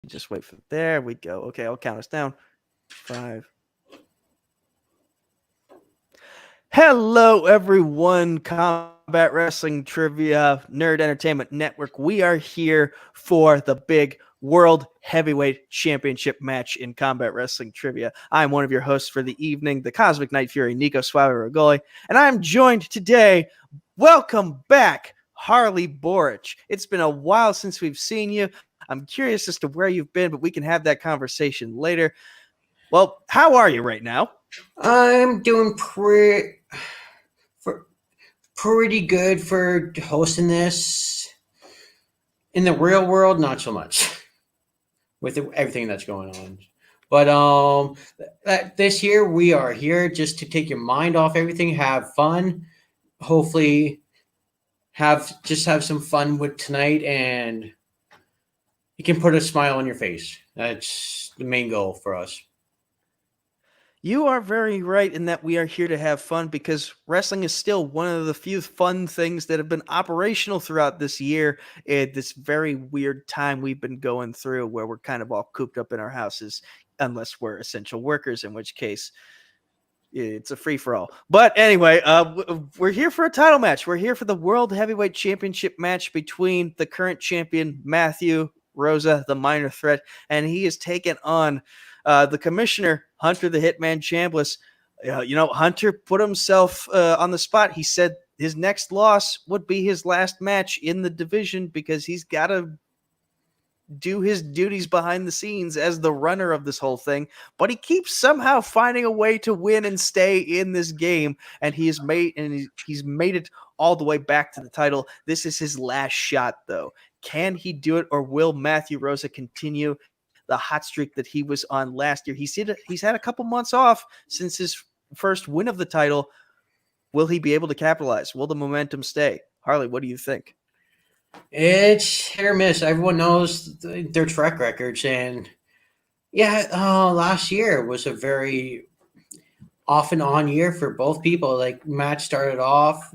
Just wait for there we go. Okay, I'll count us down. 5. Hello, everyone. Combat Wrestling Trivia Nerd Entertainment Network. We are here for the big World Heavyweight Championship match in Combat Wrestling Trivia. I'm one of your hosts for the evening, the Cosmic Night Fury, Nico Suave Regoli, and I'm joined today. Welcome back, Harley Boric. It's been a while since we've seen you. I'm curious as to where you've been, but we can have that conversation later. Well, how are you right now? I'm doing pretty good for hosting this. In the real world, not so much with everything that's going on. But this year we are here just to take your mind off everything, have fun, hopefully have some fun with tonight, and you can put a smile on your face. That's the main goal for us. You are very right in that we are here to have fun because wrestling is still one of the few fun things that have been operational throughout this year at this very weird time we've been going through where we're kind of all cooped up in our houses unless we're essential workers, in which case it's a free-for-all. But anyway, we're here for a title match. We're here for the World Heavyweight Championship match between the current champion, Matthew Rosa, the minor threat, and he is taking on the commissioner, Hunter the Hitman Chambless. Hunter put himself on the spot. He said his next loss would be his last match in the division because he's got to do his duties behind the scenes as the runner of this whole thing, but he keeps somehow finding a way to win and stay in this game, and he's made it all the way back to the title. This is his last shot, though. Can he do it, or will Matthew Rosa continue the hot streak that he was on last year? He's had a couple months off since his first win of the title. Will he be able to capitalize? Will the momentum stay? Harley, what do you think? It's hit or miss. Everyone knows their track records, and last year was a very off and on year for both people. Like Matt started off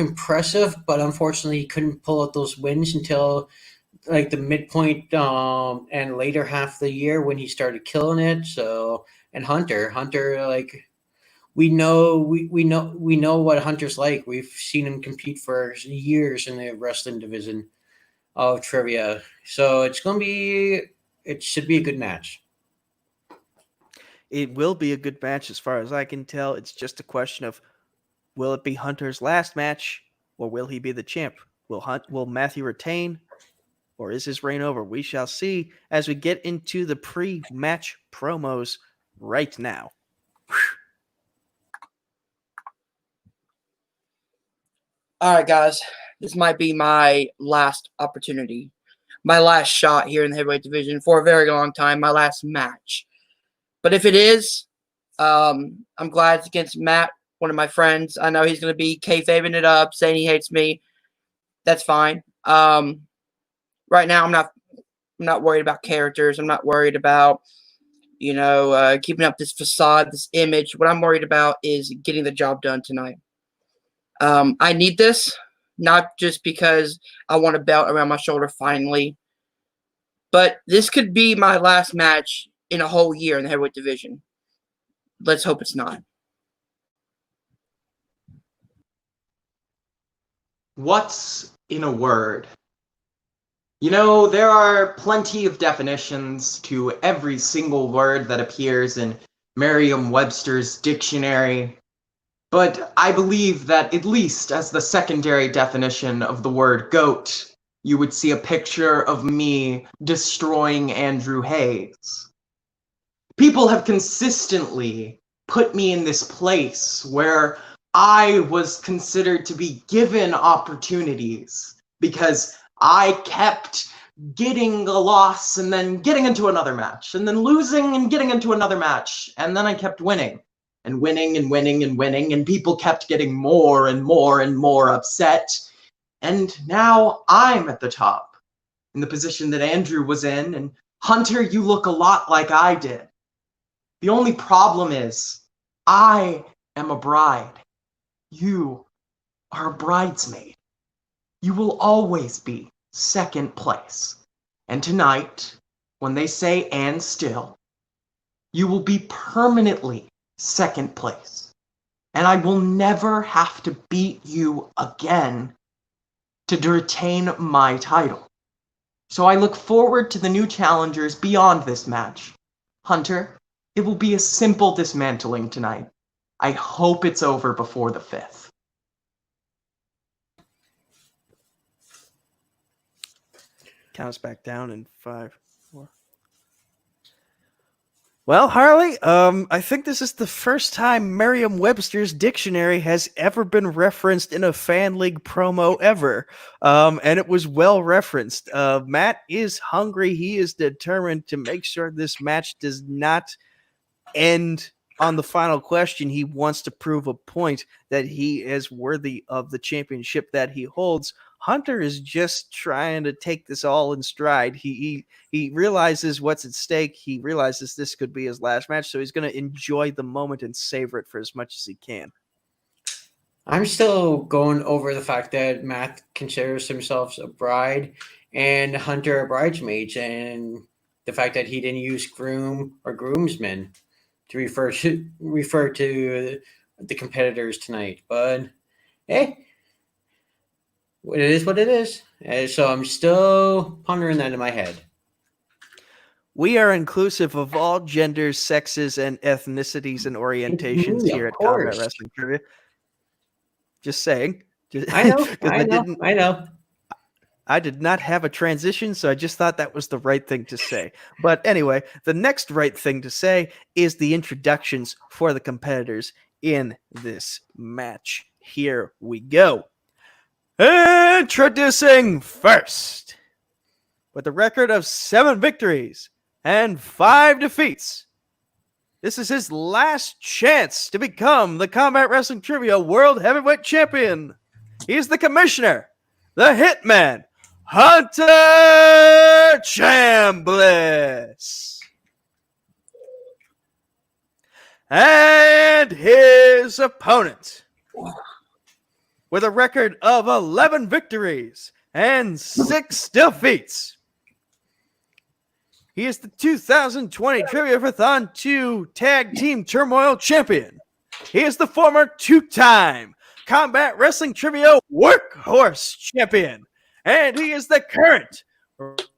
impressive, but unfortunately he couldn't pull out those wins until like the midpoint and later half of the year when he started killing it. So, and Hunter, like we know what Hunter's like. We've seen him compete for years in the wrestling division of trivia. So it should be a good match. It will be a good match as far as I can tell. It's just a question of, will it be Hunter's last match, or will he be the champ? Will Matthew retain, or is his reign over? We shall see as we get into the pre-match promos right now. All right, guys, this might be my last opportunity, my last shot here in the heavyweight division for a very long time, my last match. But if it is, I'm glad it's against Matt, one of my friends. I know he's going to be kayfabing it up, saying he hates me. That's fine. Right now, I'm not worried about characters. I'm not worried about, keeping up this facade, this image. What I'm worried about is getting the job done tonight. I need this, not just because I want a belt around my shoulder finally, but this could be my last match in a whole year in the heavyweight division. Let's hope it's not. What's in a word? There are plenty of definitions to every single word that appears in Merriam-Webster's dictionary. But I believe that at least as the secondary definition of the word goat, you would see a picture of me destroying Andrew Hayes. People have consistently put me in this place where I was considered to be given opportunities because I kept getting a loss and then getting into another match and then losing and getting into another match, and then I kept winning. And winning and winning and winning, and people kept getting more and more and more upset. And now I'm at the top, in the position that Andrew was in, and Hunter, you look a lot like I did. The only problem is, I am a bride. You are a bridesmaid. you will always be second place. And tonight, when they say and still, you will be permanently second place. And I will never have to beat you again to retain my title. So I look forward to the new challengers beyond this match. Hunter, it will be a simple dismantling tonight. I hope it's over before the 5th. Count us back down in 5, 4. Well, Harley, I think this is the first time Merriam-Webster's dictionary has ever been referenced in a fan league promo ever. And it was well referenced. Matt is hungry. He is determined to make sure this match does not end on the final question. He wants to prove a point that he is worthy of the championship that he holds. Hunter is just trying to take this all in stride. He realizes what's at stake. He realizes this could be his last match, so he's going to enjoy the moment and savor it for as much as he can. I'm still going over the fact that Matt considers himself a bride and Hunter a bridesmaid, and the fact that he didn't use groom or groomsmen to refer to the competitors tonight. But hey, it is what it is. And so I'm still pondering that in my head. We are inclusive of all genders, sexes, and ethnicities and orientations here at Combat Wrestling Trivia. Just saying. I know. I did not have a transition, so I just thought that was the right thing to say. But anyway, the next right thing to say is the introductions for the competitors in this match. Here we go. Introducing first, with a record of 7 victories and 5 defeats. This is his last chance to become the Combat Wrestling Trivia World Heavyweight Champion. He's the Commissioner, the Hitman, Hunter Chambless. And his opponent, with a record of 11 victories and 6 defeats, he is the 2020 Trivia-a-thon 2 Tag Team Turmoil Champion. He is the former 2-time Combat Wrestling Trivia Workhorse Champion. And he is the current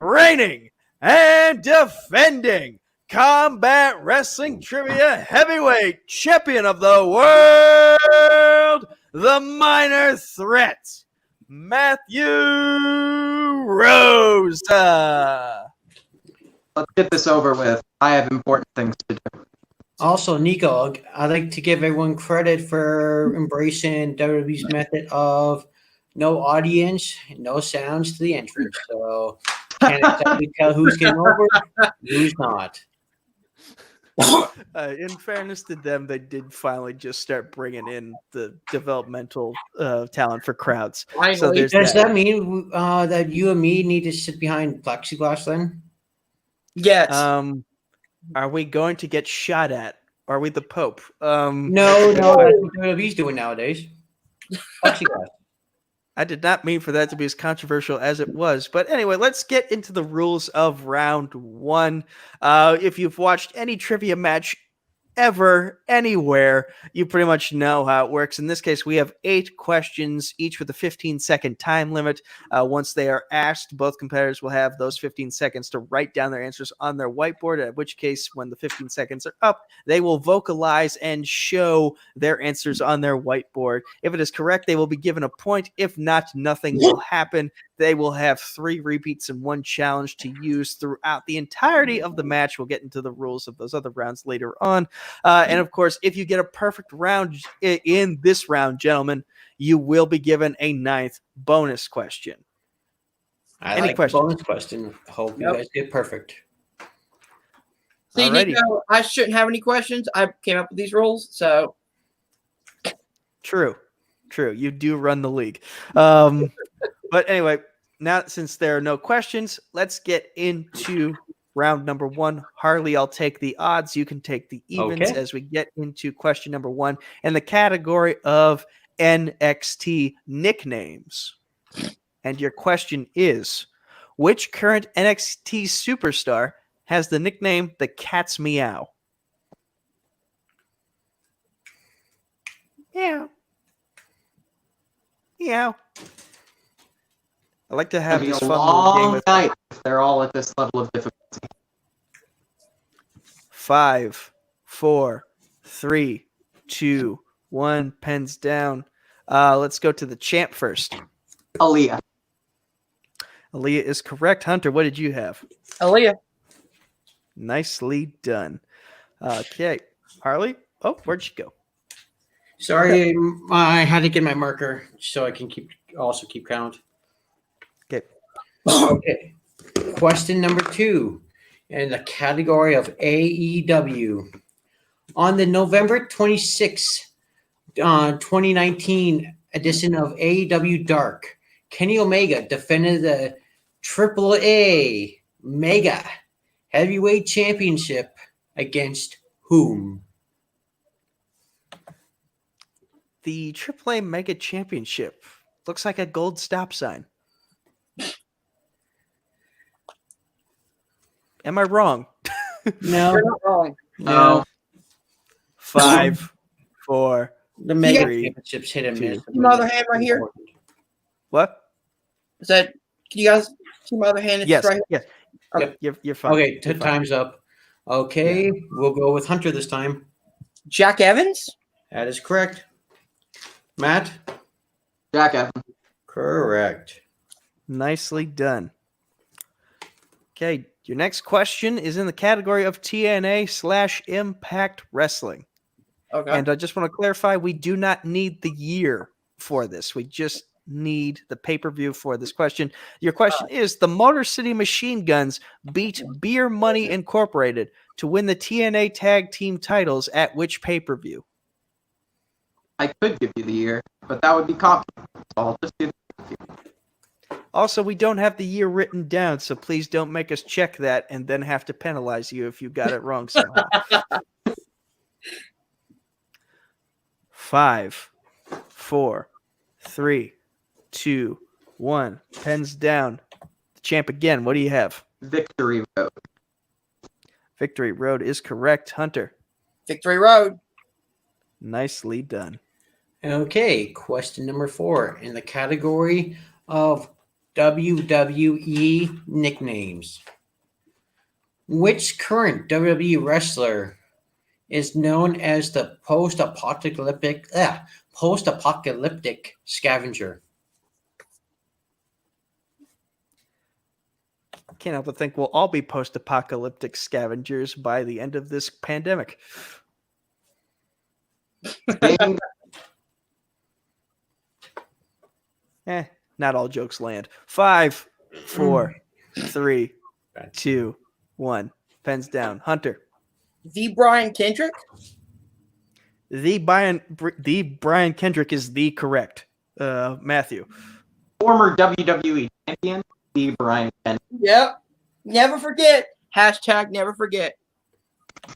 reigning and defending Combat Wrestling Trivia Heavyweight Champion of the world, the Minor Threat, Matthew Rosa. Let's get this over with. I have important things to do. Also, Nico, I'd like to give everyone credit for embracing WWE's method of no audience, no sounds to the entrance. So can't exactly tell who's getting over, who's not. In fairness to them, they did finally just start bringing in the developmental talent for crowds. So does that mean that you and me need to sit behind plexiglass then? Yes. Are we going to get shot at? Are we the Pope? No, that's what WWE's doing nowadays. Plexiglass. I did not mean for that to be as controversial as it was. But anyway, let's get into the rules of round 1. If you've watched any trivia match ever, anywhere, you pretty much know how it works. In this case, we have 8 questions, each with a 15-second time limit. Once they are asked, both competitors will have those 15 seconds to write down their answers on their whiteboard, at which case, when the 15 seconds are up, they will vocalize and show their answers on their whiteboard. If it is correct, they will be given a point. If not, nothing will happen. They will have 3 repeats and 1 challenge to use throughout the entirety of the match. We'll get into the rules of those other rounds later on. And of course, if you get a perfect round in this round, gentlemen, you will be given a 9th bonus question. Any like questions? Bonus question. Hope you guys get perfect. See, Nico, I shouldn't have any questions. I came up with these rules, so. True. You do run the league. But anyway, now since there are no questions, let's get into round number 1. Harley, I'll take the odds. You can take the evens as we get into question number 1 in the category of NXT nicknames. And your question is, which current NXT superstar has the nickname the Cat's Meow? Meow. Meow. I like to have It'll be this a fun little game long with night if they're all at this level of difficulty. 5, 4, 3, 2, 1. Pens down. Let's go to the champ first. Aaliyah. Aaliyah is correct. Hunter, what did you have? Aaliyah. Nicely done. Okay. Harley? Oh, where'd she go? Sorry, I had to get my marker so I can keep count. Okay. Okay. Question number 2 in the category of AEW. On the November 26th, 2019 edition of AEW Dark, Kenny Omega defended the AAA Mega Heavyweight Championship against whom? The AAA Mega Championship looks like a gold stop sign. Am I wrong? No, You're not wrong. no. 5, 4. The Mega Three, Championships hit and miss. See my other hand right here? What? Is that? Can you guys see my other hand? It's Yes. right Yes. Okay. You're fine. Okay, You're fine. time's up. Okay, we'll go with Hunter this time. Jack Evans. That is correct. Matt? Jack Evans. Correct. Nicely done. Okay, your next question is in the category of TNA/Impact Wrestling. Okay. And I just want to clarify, we do not need the year for this. We just need the pay-per-view for this question. Your question is, the Motor City Machine Guns beat Beer Money Incorporated to win the TNA Tag Team titles at which pay-per-view? I could give you the year, but that would be copy. So I'll just do Also, we don't have the year written down, so please don't make us check that and then have to penalize you if you got it wrong somehow. 5, 4, 3, 2, 1. Pens down. The champ again. What do you have? Victory Road. Victory Road is correct. Hunter, Victory Road. nicely done. Okay, question number 4 in the category of WWE nicknames. Which current WWE wrestler is known as the post-apocalyptic scavenger? Can't help but think we'll all be post-apocalyptic scavengers by the end of this pandemic. Ding. Not all jokes land. 5, 4, 3, 2, 1. Pens down. Hunter, The Brian Kendrick. the Brian Kendrick is the correct. Matthew, Former WWE champion, the Brian Kendrick. Yep. Never forget. Hashtag never forget.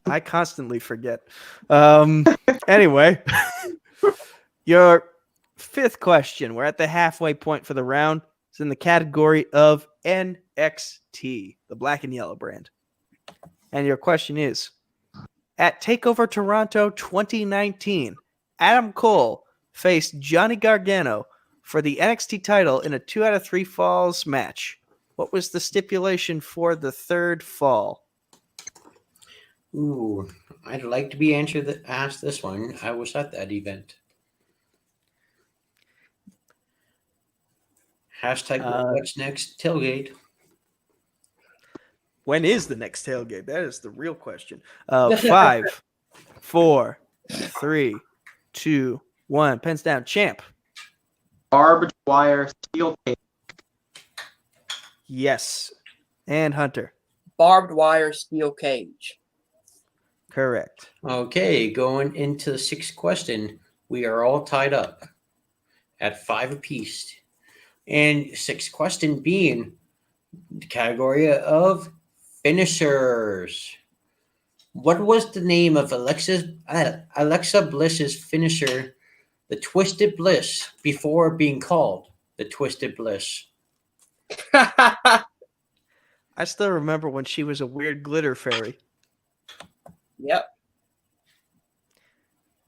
I constantly forget. Anyway, your fifth question. We're at the halfway point for the round. It's in the category of NXT, the black and yellow brand. And your question is, at TakeOver Toronto 2019, Adam Cole faced Johnny Gargano for the NXT title in a 2 out of 3 falls match. What was the stipulation for the third fall? Ooh, I'd like to be asked this one. I was at that event. Hashtag what's next tailgate. When is the next tailgate? That is the real question. 5, 4, 3, 2, 1. Pens down. Champ. Barbed wire steel cage. Yes. And Hunter. Barbed wire steel cage. Correct. Okay, going into the sixth question, we are all tied up at 5 apiece. And sixth question being the category of finishers. What was the name of Alexa Bliss's finisher, the Twisted Bliss, before being called the Twisted Bliss? I still remember when she was a weird glitter fairy. Yep.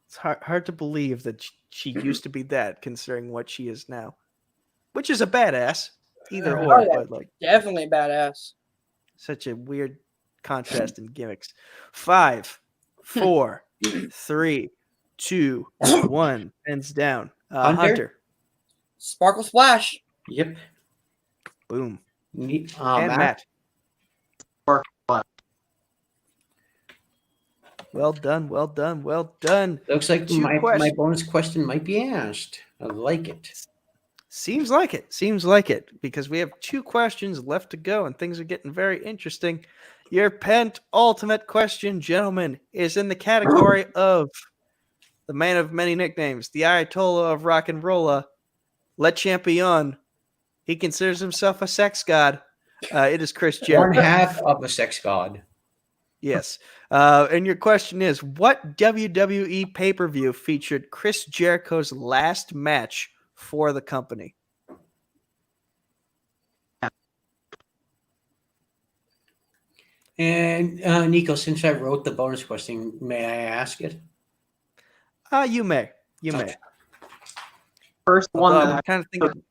It's hard to believe that she used to be that, considering what she is now. Which is a badass. Either or, yeah. but like Definitely badass. such a weird contrast in gimmicks. 5, 4, 3, 2, 1. Pens down. Hunter. Sparkle Splash. Yep. Boom. Matt. And Matt. Well done, well done, well done. Looks like Two my questions. bonus question might be asked. I like it. Seems like it. Seems like it. Because we have 2 questions left to go and things are getting very interesting. Your penultimate question, gentlemen, is in the category of the man of many nicknames, the Ayatollah of rock and rolla, Le Champion. He considers himself a sex god. It is Chris One Jericho. half of a sex god. Yes. And your question is, what WWE pay-per-view featured Chris Jericho's last match for the company? And Nico, since I wrote the bonus question, may I ask it? You may. You may. First one Although that I'm kind of thinking. I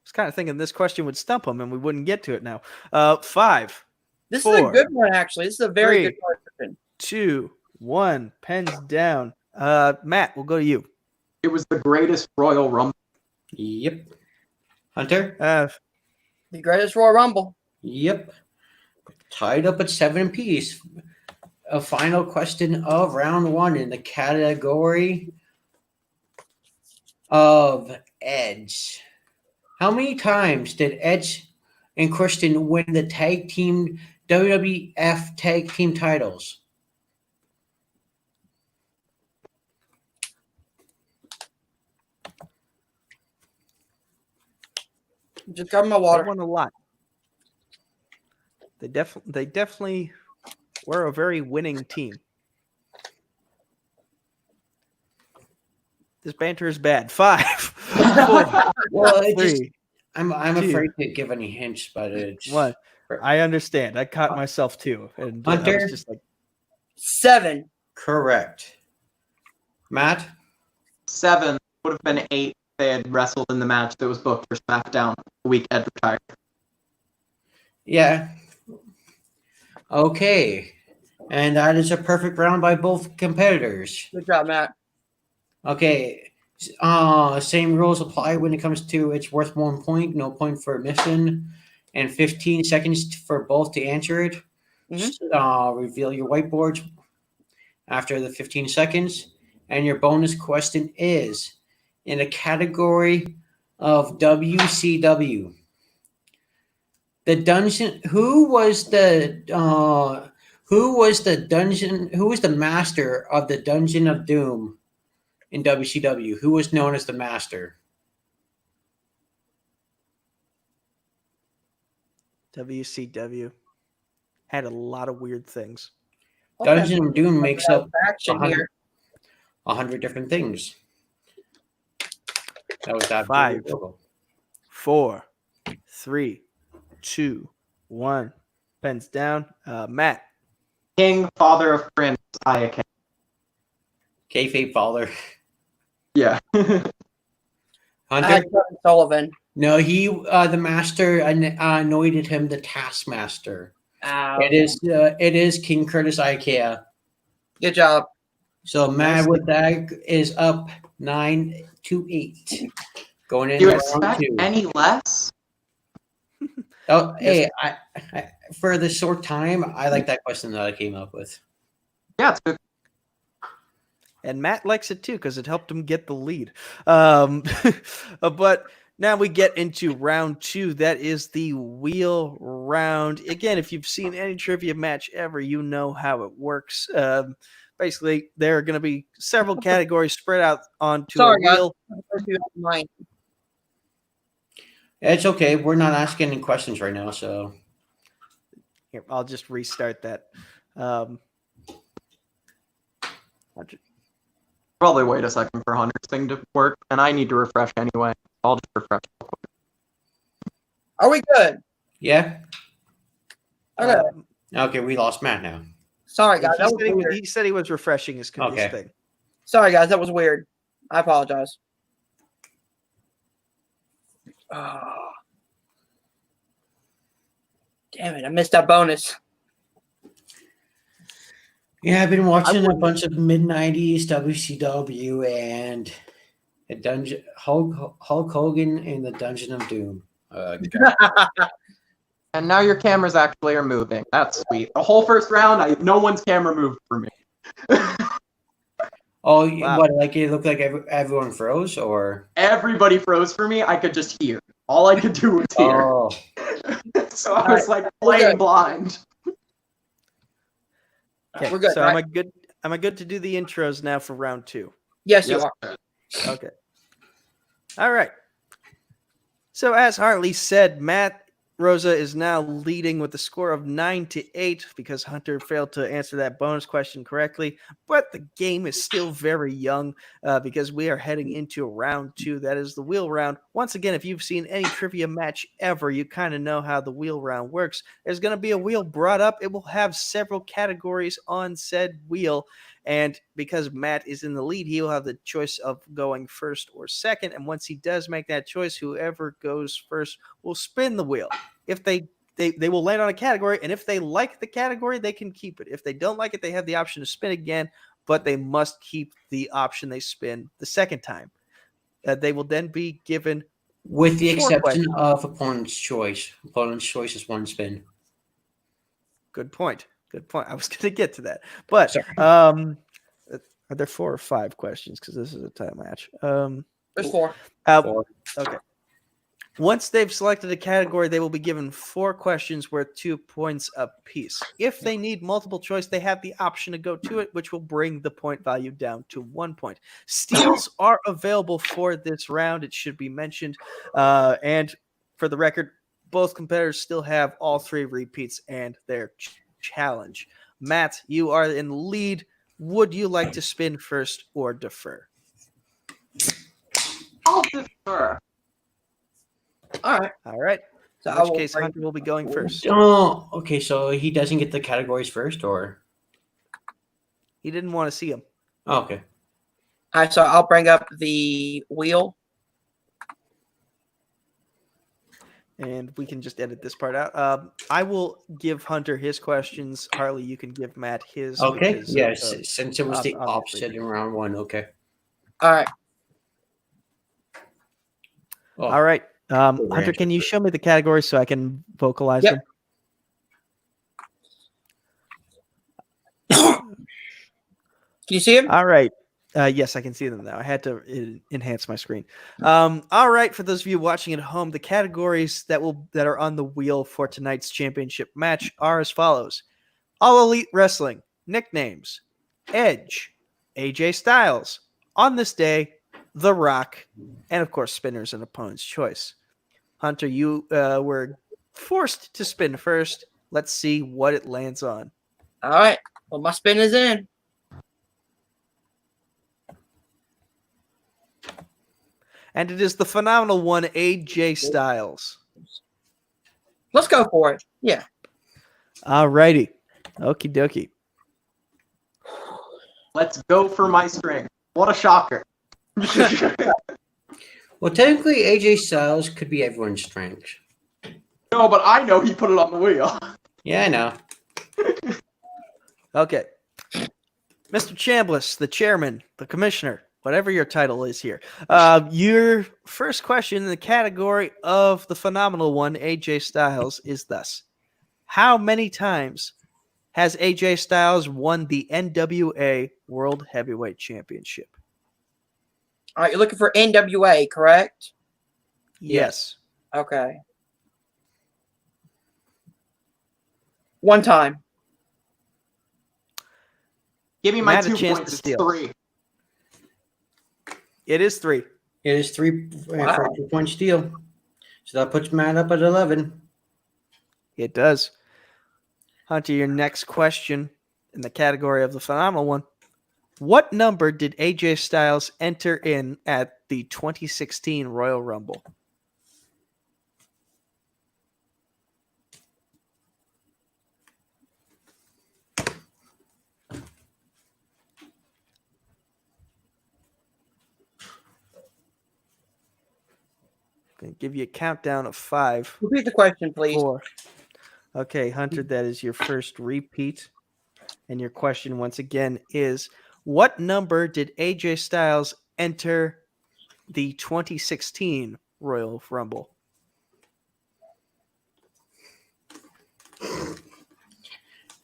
was kind of thinking this question would stump him and we wouldn't get to it now. 5, This is a 4, good one, actually. This is a very 3, good question. 2, 1. Pens down. Matt, we'll go to you. it was the greatest Royal Rumble. Yep. Hunter? The greatest Royal Rumble. Yep. Tied up at 7 apiece. A final question of round 1 in the category of Edge. How many times did Edge and Christian win the tag team WWF tag team titles? Just grab my They water. won a lot. They definitely were a very winning team. This banter is bad. 5, 4, Well, it 3, just, I'm 2, afraid to give any hints, but it's 1. I understand. I caught myself too, and I Hunter? was just like, 7. correct. Matt? 7 would have been 8 if they had wrestled in the match that was booked for SmackDown the week Ed retired. Yeah. Okay. And that is a perfect round by both competitors. Good job, Matt. Okay. Same rules apply when it comes to it's worth 1 point, no point for missing, and 15 seconds for both to answer it. Reveal your whiteboards after the 15 seconds. And your bonus question is in the category of WCW. The dungeon. Who was the master of the Dungeon of Doom in WCW? Who was known as the master? WCW had a lot of weird things. Dungeon of Doom makes up action 100, here. 100 different things. That was that 5, 4, 3, 2, 1. Pens down. Matt. King, father of Prince, Ayaka. Kayfabe father. Yeah. Hunter. Kevin Sullivan. No, the master anointed him the Taskmaster. It is King Curtis Ikea. Good job. So Matt with that is up 9-8. Going Do you into round expect 2. any less? Oh, hey, I for the short time, I like that question that I came up with. Yeah, it's good. And Matt likes it too because it helped him get the lead. But now we get into round 2. That is the wheel round. Again, if you've seen any trivia match ever, you know how it works. Basically, there are going to be several categories spread out onto a wheel. Guys. It's okay. We're not asking any questions right now, so Here, I'll just restart that. Probably wait a second for Hunter's thing to work, and I need to refresh anyway. I'll just refresh real quick. Are we good? yeah. Okay. Okay, we lost Matt now. Sorry, guys. That was weird. He said he was refreshing his Okay. thing. Sorry, guys. That was weird. I apologize. Oh. Damn it. I missed that bonus. Yeah, I've been watching a wouldn't- bunch of mid-90s WCW and a dungeon Hulk Hogan in the Dungeon of Doom. And now your cameras actually are moving. That's sweet. The whole first round, no one's camera moved for me. Oh, Wow. what? Like it looked like everyone froze, or Everybody froze for me. I could just hear. All I could do was hear. oh, So I was like playing blind. Okay, We're good, so right? am I good to do the intros now for round 2? Yes, you are. Okay. All right. So as Hartley said, Matt Rosa is now leading with a score of 9-8 because Hunter failed to answer that bonus question correctly. But the game is still very young because we are heading into round 2. That is the wheel round. Once again, if you've seen any trivia match ever, you kind of know how the wheel round works. There's going to be a wheel brought up. It will have several categories on said wheel. And because Matt is in the lead, he will have the choice of going first or second. And once he does make that choice, whoever goes first will spin the wheel. If they will land on a category, and if they like the category, they can keep it. If they don't like it, they have the option to spin again, but they must keep the option they spin the second time. They will then be given with the 4 exception questions. of opponent's choice. Opponent's choice is 1 spin. Good point. Good point. I was going to get to that. But Sorry. are there 4 or 5 questions? Because this is a tie match. There's 4. 4. Okay. Once they've selected a category, they will be given 4 questions worth 2 points apiece. If they need multiple choice, they have the option to go to it, which will bring the point value down to 1 point. Steals are available for this round, it should be mentioned. And for the record, both competitors still have all 3 repeats and their challenge. Matt, you are in the lead. Would you like to spin first or defer? I'll defer. All right. All right. So In I which will case, bring- Hunter will be going first. Oh, okay. So he doesn't get the categories first, or He didn't want to see him. oh, okay. All right, so I'll bring up the wheel. And we can just edit this part out. I will give Hunter his questions. Harley, you can give Matt his. Okay. because of- Yes, since it was the obviously. opposite in round 1. Okay. All right. Oh, All right. Hunter, ranch. can you show me the categories so I can vocalize Yep. them? Can you see him? All right. Yes, I can see them now. I had to enhance my screen. All right, for those of you watching at home, the categories that are on the wheel for tonight's championship match are as follows: All Elite Wrestling, nicknames, Edge, AJ Styles, On This Day, The Rock, and of course, spinners and opponent's choice. Hunter, you were forced to spin first. Let's see what it lands on. All right. Well, my spin is in. And it is the phenomenal one, AJ Styles. Let's go for it. Yeah. All righty. Okie dokie. Let's go for my string. What a shocker. Well, technically, AJ Styles could be everyone's strength. No, but I know he put it on the wheel. Yeah, I know. Okay. Mr. Chambless, the chairman, the commissioner, whatever your title is here. Your first question in the category of the phenomenal one, AJ Styles, is thus: how many times has AJ Styles won the NWA World Heavyweight Championship? All right. You're looking for NWA, correct? Yes. Okay. 1 time. Give me my Matt a 2 chance points. to It's steal. 3. It is 3. It is 3 for Wow. a 2-point steal. So that puts Matt up at 11. It does. Hunter, your next question in the category of the phenomenal one: what number did AJ Styles enter in at the 2016 Royal Rumble? Gonna give you a countdown of 5, Repeat the question, please. 4. Okay, Hunter, that is your first repeat. And your question once again is, what number did AJ Styles enter the 2016 Royal Rumble?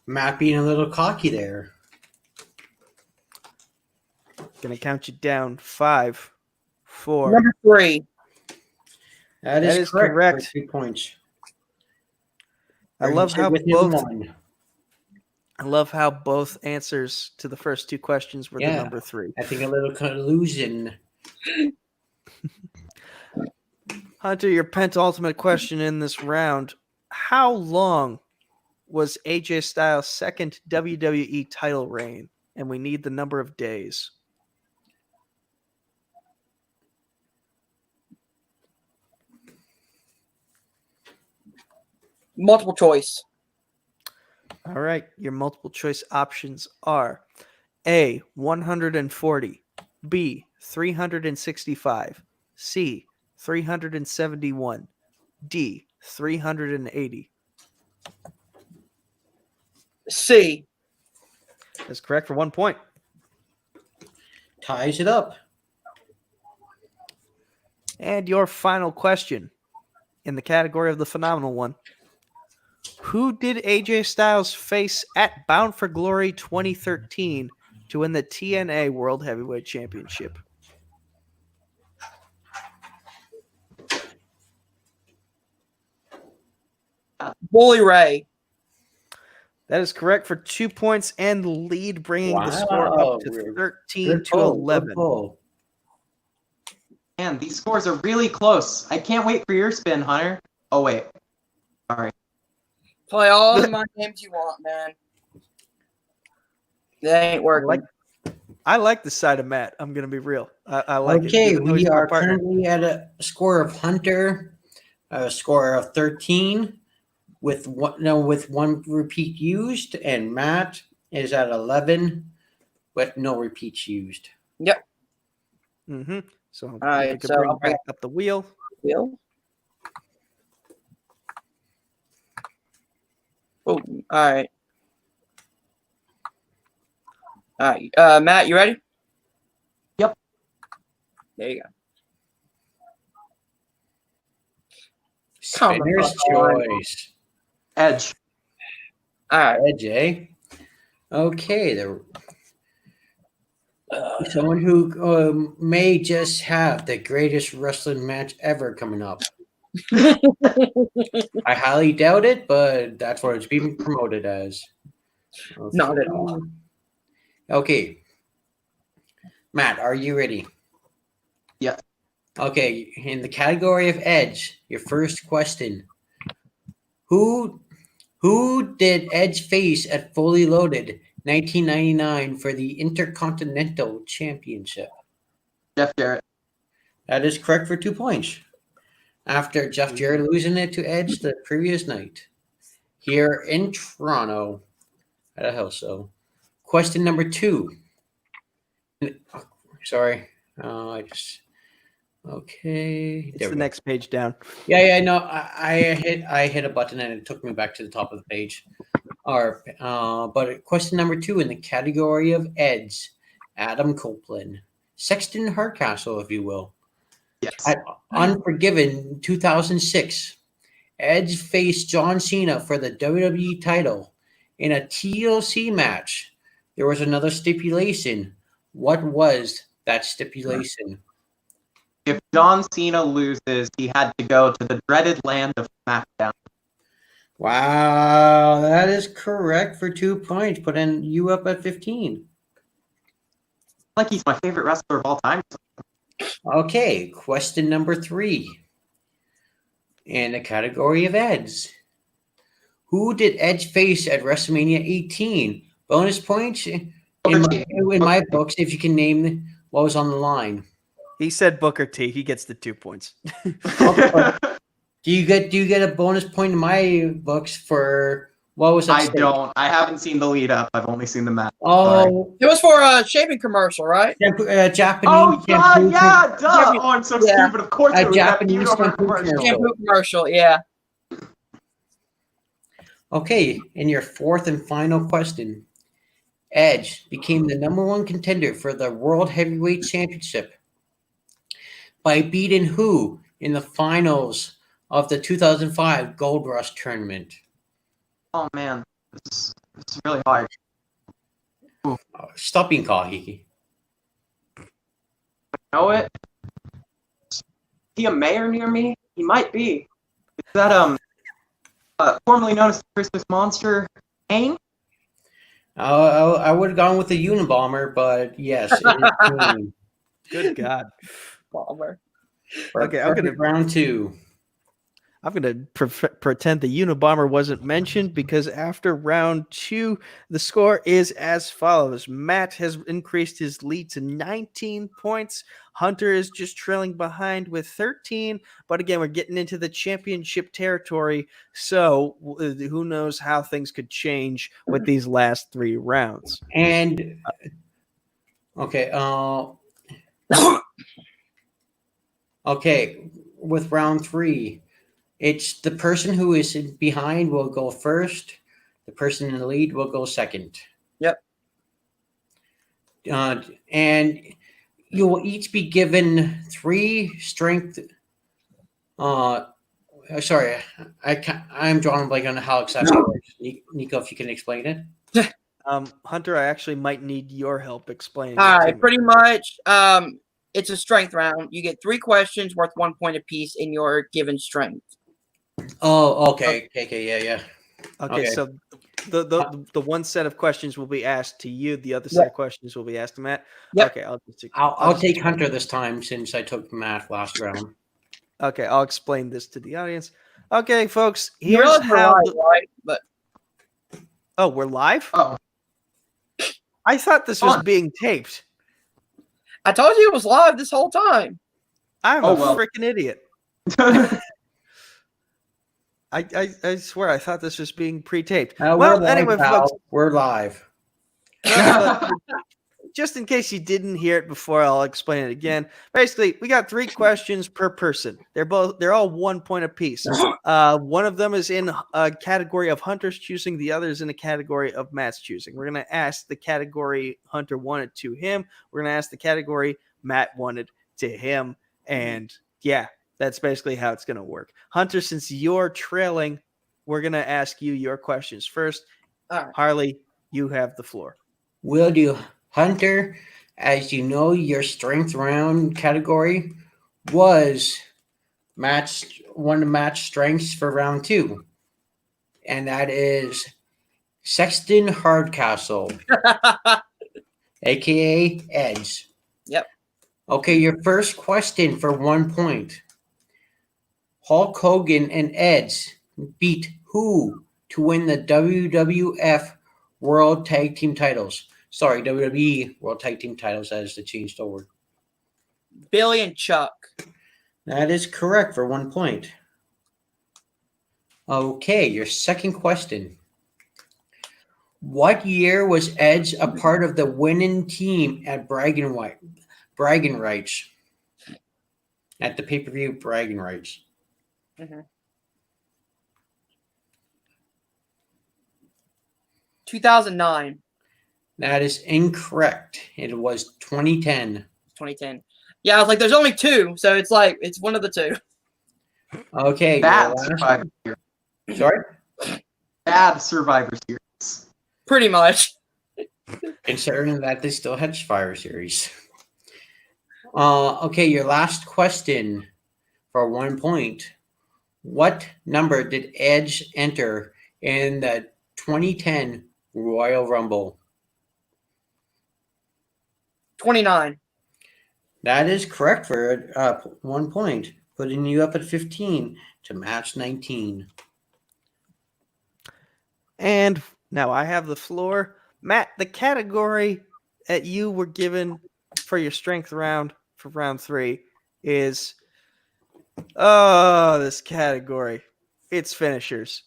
Matt being a little cocky there. Gonna count you down. 5, 4. Number 3. That is correct. For 2 points. I love how with both. one. I love how both answers to the first 2 questions were the number 3. I think a little collusion. Hunter, your penultimate question in this round: how long was AJ Styles' second WWE title reign? And we need the number of days. Multiple choice. All right, your multiple choice options are A, 140, B, 365, C, 371, D, 380. C. That's correct for 1 point. Ties it up. And your final question in the category of the phenomenal one: who did AJ Styles face at Bound for Glory 2013 to win the TNA World Heavyweight Championship? Bully Ray. That is correct for 2 points and the lead, bringing the score up to 13 to 11. Man, these scores are really close. I can't wait for your spin, Hunter. Oh, wait. Sorry. Play all the mind games you want, man. That ain't working. I like the side of Matt. I'm going to be real. I like it. Okay, we are currently at a score of Hunter, a score of 13 with one repeat used, and Matt is at 11 with no repeats used. Yep. Mm-hmm. So all right, we can bring back up the wheel. Oh, all right. All right, Matt, you ready? Yep. There you go. Spinner's choice. Edge. All right. Edge, eh? Okay, someone who may just have the greatest wrestling match ever coming up. I highly doubt it, but that's what it's being promoted as. Okay. Not at all. Okay. Matt, are you ready? Yes. Okay, in the category of Edge, your first question. Who did Edge face at Fully Loaded 1999 for the Intercontinental Championship? Jeff Jarrett. That is correct for 2 points. After Jeff Jarrett losing it to Edge the previous night here in Toronto at a house show. Question number 2. Sorry. Okay. It's the next page down. Yeah, no. I hit a button and it took me back to the top of the page. But question number 2 in the category of Edge, Adam Copeland, Sexton Hardcastle, if you will. Yes. At Unforgiven 2006, Edge faced John Cena for the WWE title in a TLC match. There was another stipulation. What was that stipulation? If John Cena loses, he had to go to the dreaded land of SmackDown. Wow, that is correct for 2 points, putting you up at 15. Like he's my favorite wrestler of all time. Okay, question number 3. In the category of Edge. Who did Edge face at WrestleMania 18? Bonus points in my books if you can name what was on the line. He said Booker T. He gets the 2 points. Do you get a bonus point in my books for What was that? I don't. I haven't seen the lead up. I've only seen the match. Sorry. Oh, It was for a shaving commercial, right? Japanese Oh shampoo. yeah, duh. Japanese- Oh, I'm so yeah. stupid. Of course, A it was that Japanese beautiful shampoo commercial. commercial. Shampoo commercial, yeah. Okay, in your fourth and final question, Edge became the #1 contender for the World Heavyweight Championship by beating who in the finals of the 2005 Gold Rush tournament? Oh man, this is really hard. Stop being cocky. Know it? Is he a mayor near me? He might be. Is that formerly known as the Christmas Monster, Kane? I would have gone with the Unabomber, but yes, it is Kane. Good God. Bomber. Okay, I'm gonna round 2. I'm going to pretend the Unabomber wasn't mentioned because after round 2, the score is as follows. Matt has increased his lead to 19 points. Hunter is just trailing behind with 13. But again, we're getting into the championship territory. So who knows how things could change with these last 3 rounds. And okay, okay, with round 3. It's the person who is behind will go first. The person in the lead will go second. Yep. And you will each be given 3 strength. Sorry, I'm drawing a blank on how exactly it works. Nico, if you can explain it. Hunter, I actually might need your help explaining. All it to right, me. pretty much. It's a strength round. You get 3 questions worth 1 point apiece in your given strength. Oh, okay, yeah. Okay, Okay. so the one set of questions will be asked to you. The other set of questions will be asked to Matt. Yep. Okay, I'll take Hunter this time since I took math last round. Okay, I'll explain this to the audience. Okay, folks, You here's realize we're how. live, right? But Oh, we're live? Oh, I thought this was Fun. being taped. I told you it was live this whole time. I'm Oh, a well. freaking idiot. I swear I thought this was being pre-taped. We're Well, live, anyway, pal. folks, We're live. just in case you didn't hear it before, I'll explain it again. Basically, we got 3 questions per person. They're all 1 point apiece. One of them is in a category of Hunter's choosing. The other is in a category of Matt's choosing. We're going to ask the category Hunter wanted to him. We're going to ask the category Matt wanted to him. And yeah, that's basically how it's going to work. Hunter, since you're trailing, we're going to ask you your questions first. All right. Harley, you have the floor. Will do. Hunter, as you know, your strength round category was one of Matt's strengths for round 2. And that is Sexton Hardcastle, aka Edge. Yep. Okay, your first question for 1 point. Hulk Hogan and Edge beat who to win the WWF World Tag Team titles? Sorry, WWE World Tag Team titles as they changed over. Billy and Chuck. That is correct for 1 point. Okay, your second question. What year was Edge a part of the winning team at Bragging Rights? At the pay-per-view Bragging Rights. Mm-hmm. 2009. That is incorrect. It was 2010. 2010. Yeah, I was like, there's only 2, so it's like it's one of the 2. Okay. Bad Survivor Series. Sorry? Bad Survivor Series. Pretty much. Considering that they still had Survivor Series. Okay, your last question for 1 point. What number did Edge enter in the 2010 Royal Rumble? 29. That is correct for 1 point, putting you up at 15 to match 19. And now I have the floor. Matt, the category that you were given for your strength round for round 3 is this category. It's finishers.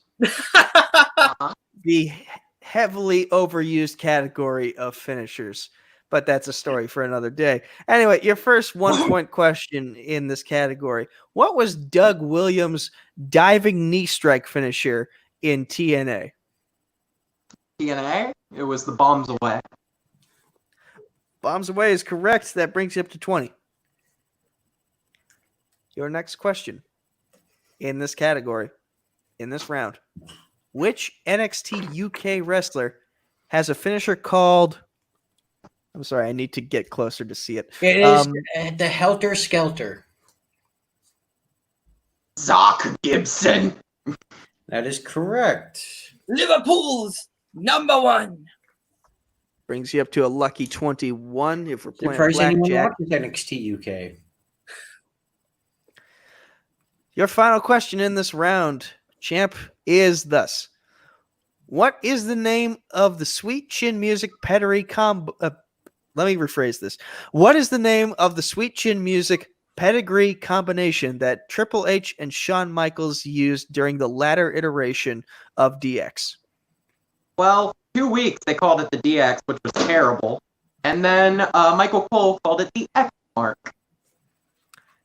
the heavily overused category of finishers. But that's a story for another day. Anyway, your first 1-point question in this category. What was Doug Williams' diving knee strike finisher in TNA? TNA? It was the Bombs Away. Bombs away is correct. That brings you up to 20. Your next question in this category, in this round. Which NXT UK wrestler has a finisher called... I'm sorry, I need to get closer to see it. It is the Helter Skelter. Zoc Gibson. That is correct. Liverpool's #1. Brings you up to a lucky 21 if we're playing Surprised anyone blackjack. watches NXT UK. Your final question in this round, champ, is thus. What is the name of the Sweet Chin Music pedigree let me rephrase this. What is the name of the Sweet Chin Music pedigree combination that Triple H and Shawn Michaels used during the latter iteration of DX? Well, 2 weeks they called it the DX, which was terrible. And then Michael Cole called it the X mark.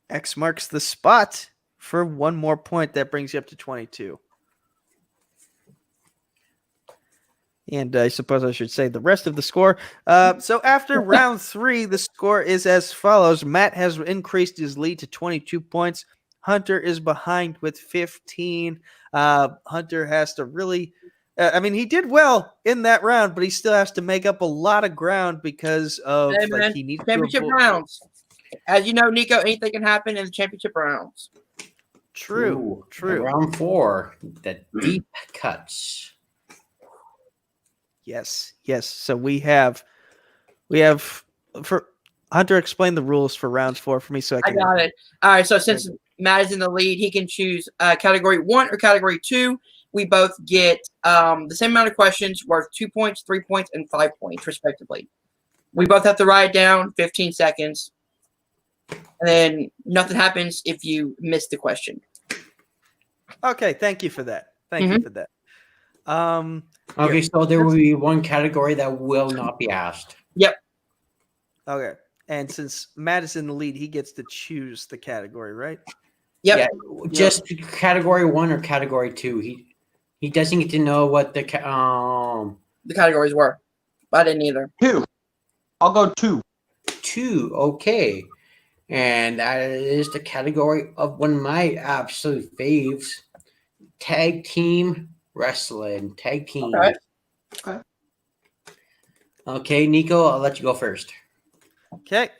X marks the spot for one more point. That brings you up to 22. And I suppose I should say the rest of the score. So after round 3, the score is as follows. Matt has increased his lead to 22 points. Hunter is behind with 15. Hunter has to really... he did well in that round, but he still has to make up a lot of ground because of he needs championship rounds. As you know, Nico, anything can happen in the championship rounds. True. Round 4, the deep cuts. Yes. So we have for Hunter, explain the rules for round 4 for me so I got it. All right. So since Matt is in the lead, he can choose category 1 or category 2. We both get the same amount of questions worth 2 points, 3 points, and 5 points, respectively. We both have to write it down 15 seconds. And then nothing happens if you miss the question. Okay, thank you for that. Thank you for that. Okay, so there will be one category that will not be asked. Yep. Okay. And since Matt is in the lead, he gets to choose the category, right? Yep. Yeah, just category 1 or category 2. He doesn't get to know what the categories were. I didn't either. 2. I'll go 2. 2, okay. And that is the category of one of my absolute faves. Tag team wrestling. Tag team. Okay, Nico, I'll let you go first. Okay.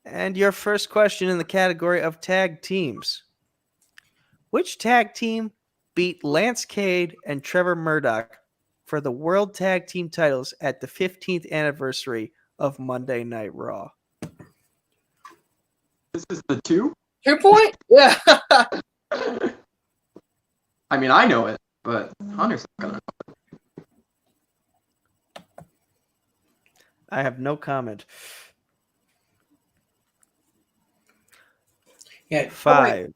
And your first question in the category of tag teams. Which tag team beat Lance Cade and Trevor Murdoch for the World Tag Team titles at the 15th anniversary of Monday Night Raw? This is the 2? 2 point? Yeah. I know it, but Hunter's not gonna know it. I have no comment. Yeah. 5.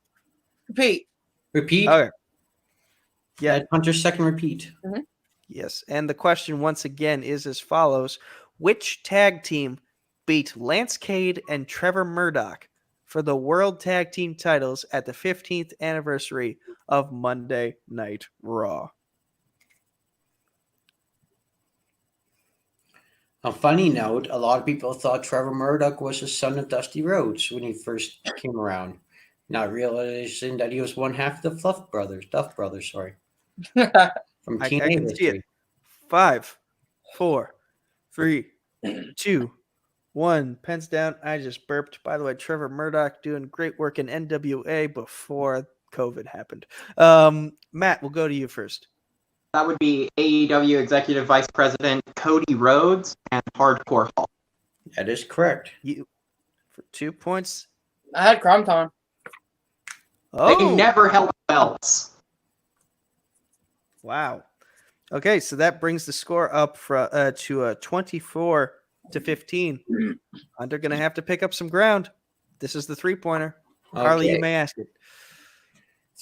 Repeat. Repeat. Okay. Yeah. Hunter's second repeat. Mm-hmm. Yes. And the question once again is as follows. Which tag team beat Lance Cade and Trevor Murdoch for the World Tag Team titles at the 15th anniversary of Monday Night Raw? A funny note, a lot of people thought Trevor Murdoch was the son of Dusty Rhodes when he first came around, not realizing that he was one half of the Duff Brothers, sorry. From I TNA can see it. history. 5, 4, 3, 2, 1. Pens down. I just burped. By the way, Trevor Murdoch doing great work in NWA before COVID happened. Matt, we'll go to you first. That would be AEW Executive Vice President Cody Rhodes and Hardcore Hall. That is correct. You for 2 points. I had Crime Time. Oh, They never held belts. wow. Okay, so that brings the score up to 24 to 15. Hunter going to have to pick up some ground. This is the 3-pointer. Harley, you may ask it.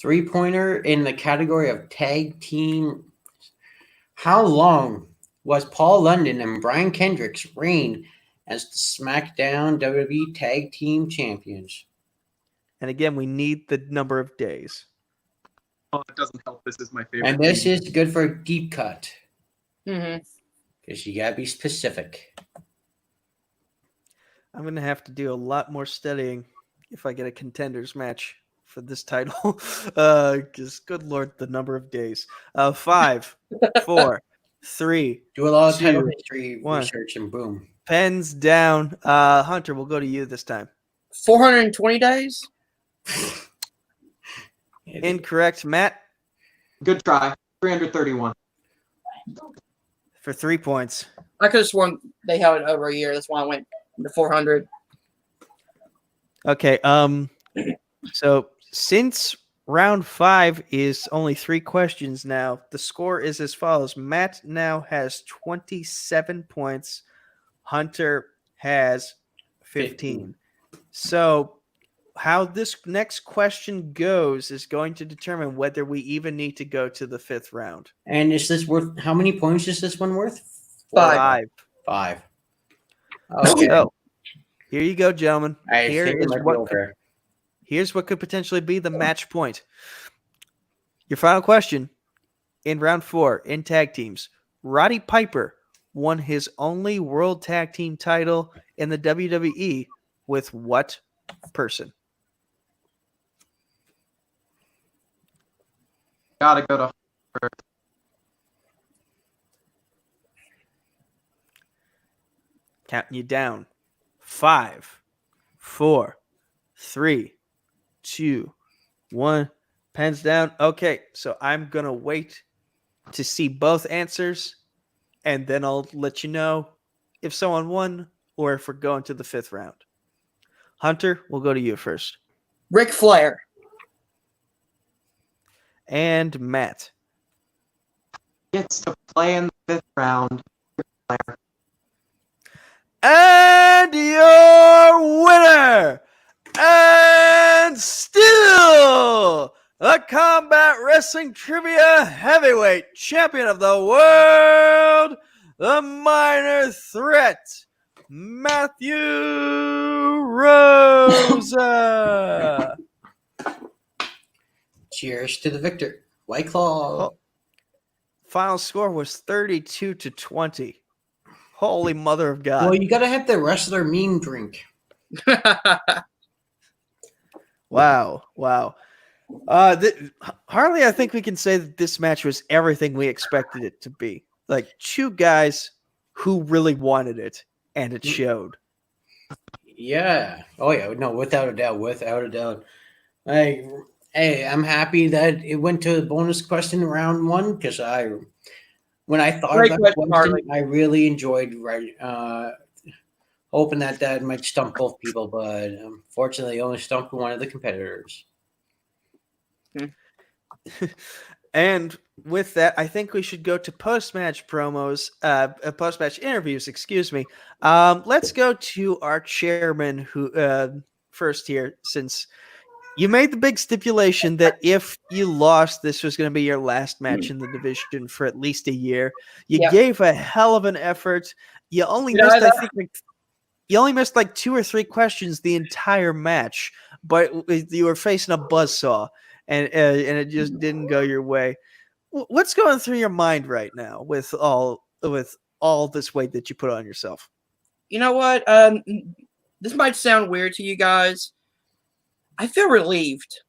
3-pointer in the category of tag team How long was Paul London and Brian Kendrick's reign as the SmackDown WWE Tag Team Champions? And again, we need the number of days. Oh, it doesn't help. This is my favorite. And this thing. is good for a deep cut Mm-hmm. because you gotta be specific. I'm going to have to do a lot more studying if I get a contenders match for this title. Because, good Lord, the number of days. 5, 4, 3, Do a lot of title 2, history 1. research and boom. Pens down. Hunter, we'll go to you this time. 420 days? Incorrect. Matt, Good try. 331. for 3 points. I could have sworn they held it over a year. That's why I went to 400. Okay. So since round 5 is only 3 questions now, the score is as follows. Matt now has 27 points. Hunter has 15. So how this next question goes is going to determine whether we even need to go to the 5th round. And is this worth, how many points is this one worth? 5. 5. Okay. So here you go, gentlemen. I Here think it is might be what over. Here's what could potentially be the match point. Your final question in round 4 in tag teams. Roddy Piper won his only world tag team title in the WWE with what person? Gotta go to. Counting you down. 5, 4, 3, 2, 1. Pens down. Okay, so I'm going to wait to see both answers, and then I'll let you know if someone won or if we're going to the 5th round. Hunter, we'll go to you first. Ric Flair. And Matt. Gets to play in the 5th round. And your winner, and still the Combat Wrestling Trivia Heavyweight Champion of the World, the Minor Threat, Matthew Rosa. Cheers to the victor. White Claw. Oh. Final score was 32-20. Holy mother of God. Well, you gotta have the wrestler mean drink. Wow. Harley, I think we can say that this match was everything we expected it to be. Like 2 guys who really wanted it, and it showed. Yeah. Oh yeah. No, without a doubt. Without a doubt. Hey, I'm happy that it went to the bonus question in round 1 because when I thought Great of that question, question, Harley. I really enjoyed hoping that might stump both people, but unfortunately, only stumped one of the competitors. And with that, I think we should go to post-match promos, post-match interviews, excuse me. Let's go to our chairman who first here, since you made the big stipulation that if you lost, this was going to be your last match in the division for at least a year. You Yep. gave a hell of an effort. You only You know, missed, I think, you only missed like 2 or 3 questions the entire match, but you were facing a buzzsaw, and it just didn't go your way. What's going through your mind right now with all this weight that you put on yourself? You know what? This might sound weird to you guys. I feel relieved.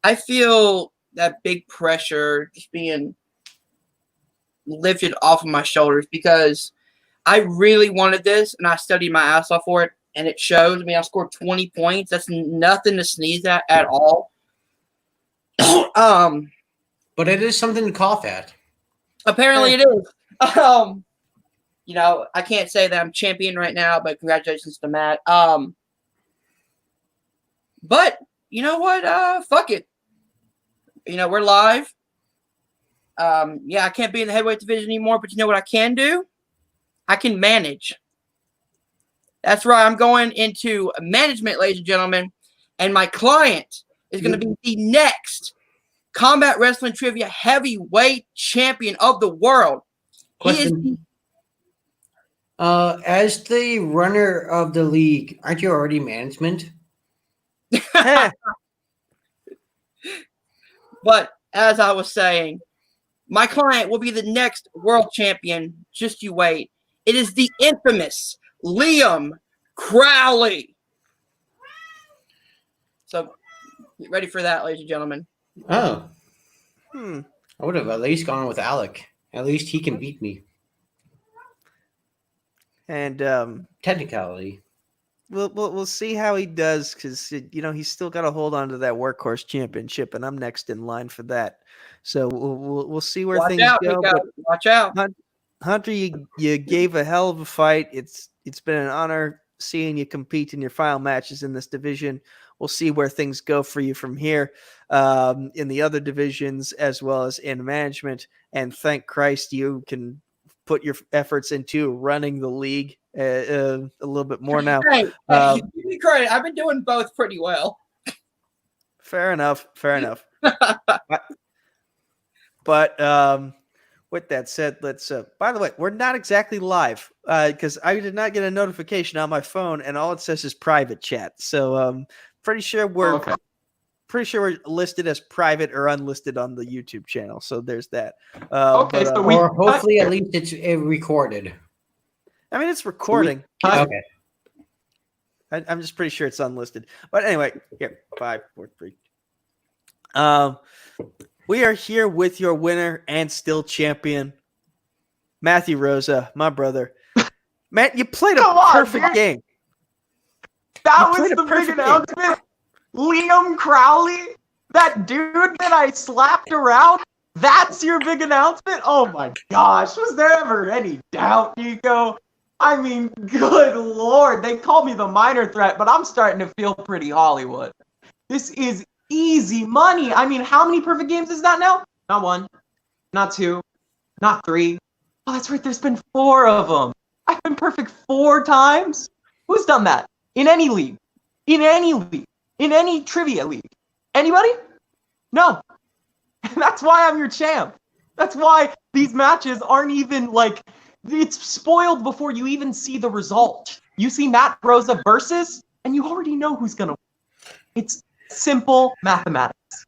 I feel that big pressure just being lifted off of my shoulders because I really wanted this and I studied my ass off for it, and it shows. I mean, I scored 20 points. That's nothing to sneeze at all. But it is something to cough at. Apparently it is. You know, I can't say that I'm champion right now, but congratulations to Matt. But you know what? Fuck it. You know, we're live. Yeah, I can't be in the heavyweight division anymore, but you know what I can do? I can manage. That's right. I'm going into management, ladies and gentlemen, and my client is going to be the next Combat Wrestling Trivia Heavyweight Champion of the world. Question. As the runner of the league, aren't you already management? Heh. But as I was saying, my client will be the next world champion. Just you wait. It is the infamous Liam Crowley. So get ready for that, ladies and gentlemen. Oh, Hmm. I would have at least gone with Alec. At least he can beat me. And Technicality. we'll see how he does, because he's still got to hold on to that workhorse championship, and I'm next in line for that. So we'll see where Watch things out, go. Nico. But Watch out. Hunter, you gave a hell of a fight. It's been an honor seeing you compete in your final matches in this division. We'll see where things go for you from here, in the other divisions as well as in management. And thank Christ you can put your efforts into running the league a little bit more now. Hey, give me credit. I've been doing both pretty well. Fair enough. But with that said, let's. By the way, we're not exactly live because I did not get a notification on my phone, and all it says is private chat. So pretty sure we're listed as private or unlisted on the YouTube channel. So there's that. Okay, so we Or hopefully at least it's recorded. I mean, it's recording. Okay. I'm just pretty sure it's unlisted. But anyway, here, 5, 4, 3. We are here with your winner and still champion, Matthew Rosa, my brother. Matt, you played a perfect game. That was the big announcement. Liam Crowley, that dude that I slapped around, that's your big announcement? Oh my gosh, was there ever any doubt, Nico? I mean, good Lord, they call me the minor threat, but I'm starting to feel pretty Hollywood. This is easy money. I mean, how many perfect games is that now? Not 1, not 2, not 3. Oh, that's right, there's been 4 of them. I've been perfect 4 times. Who's done that? In any league? In any league? In any trivia league? Anybody? No. That's why I'm your champ. That's why these matches aren't even it's spoiled before you even see the result. You see Matt Rosa versus, and you already know who's going to win. It's simple mathematics.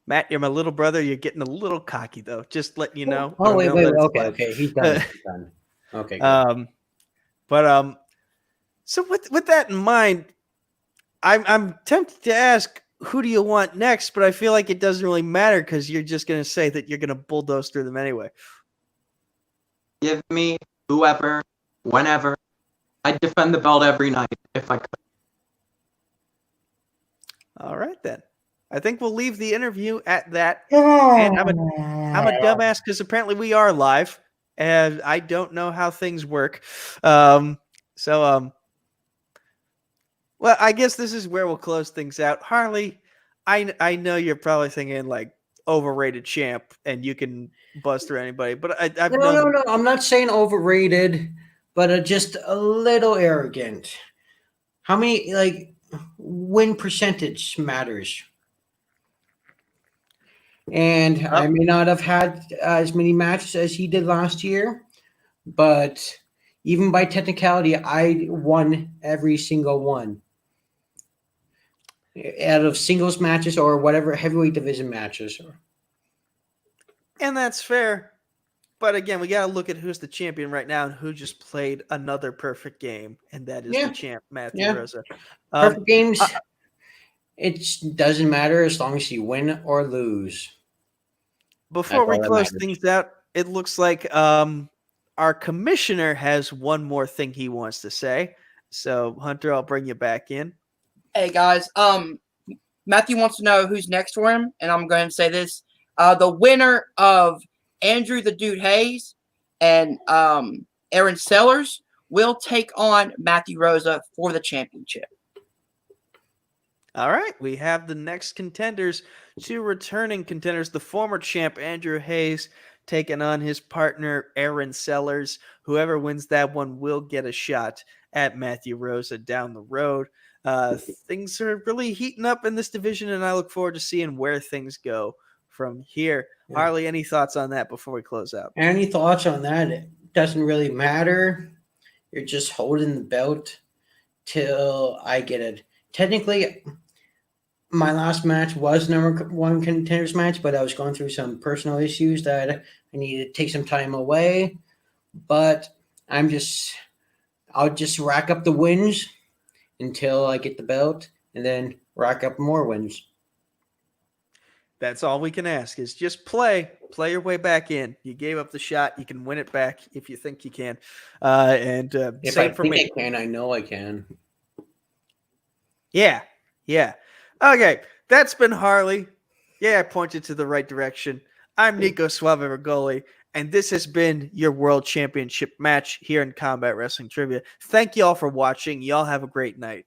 Matt, you're my little brother. You're getting a little cocky, though. Just letting you know. Oh, wait. Okay. He's done. Okay, good. So with that in mind, I'm tempted to ask, who do you want next? But I feel like it doesn't really matter because you're just going to say that you're going to bulldoze through them anyway. Give me whoever, whenever. I'd defend the belt every night if I could. All right, then. I think we'll leave the interview at that. And I'm a dumbass because apparently we are live, and I don't know how things work. Well, I guess this is where we'll close things out. Harley, I know you're probably thinking overrated champ, and you can buzz through anybody. But No. I'm not saying overrated, but just a little arrogant. How many win percentage matters? And I may not have had as many matches as he did last year, but even by technicality, I won every single one out of singles matches or whatever heavyweight division matches. And that's fair. But again, we got to look at who's the champion right now and who just played another perfect game, and that is the champ, Matthew Rosa. Perfect games, it doesn't matter as long as you win or lose. Before we close things out, it looks like our commissioner has one more thing he wants to say. So, Hunter, I'll bring you back in. Hey, guys. Matthew wants to know who's next for him, and I'm going to say this. The winner of Andrew the Dude Hayes and Aaron Sellers will take on Matthew Rosa for the championship. All right. We have the next contenders, 2 returning contenders, the former champ Andrew Hayes taking on his partner Aaron Sellers. Whoever wins that one will get a shot at Matthew Rosa down the road. Things are really heating up in this division, and I look forward to seeing where things go from here. Yeah. Harley, any thoughts on that before we close out? Any thoughts on that? It doesn't really matter. You're just holding the belt till I get it. Technically, my last match was number one contenders match, but I was going through some personal issues that I needed to take some time away. But I'll just rack up the wins until I get the belt, and then rack up more wins. That's all we can ask is just play your way back in. You gave up the shot. You can win it back if you think you can. If Same I for think me. I can, I know I can. Yeah. Okay, that's been Harley. Yeah, I pointed to the right direction. I'm Nico Suave Regoli, and this has been your World Championship match here in Combat Wrestling Trivia. Thank you all for watching. Y'all have a great night.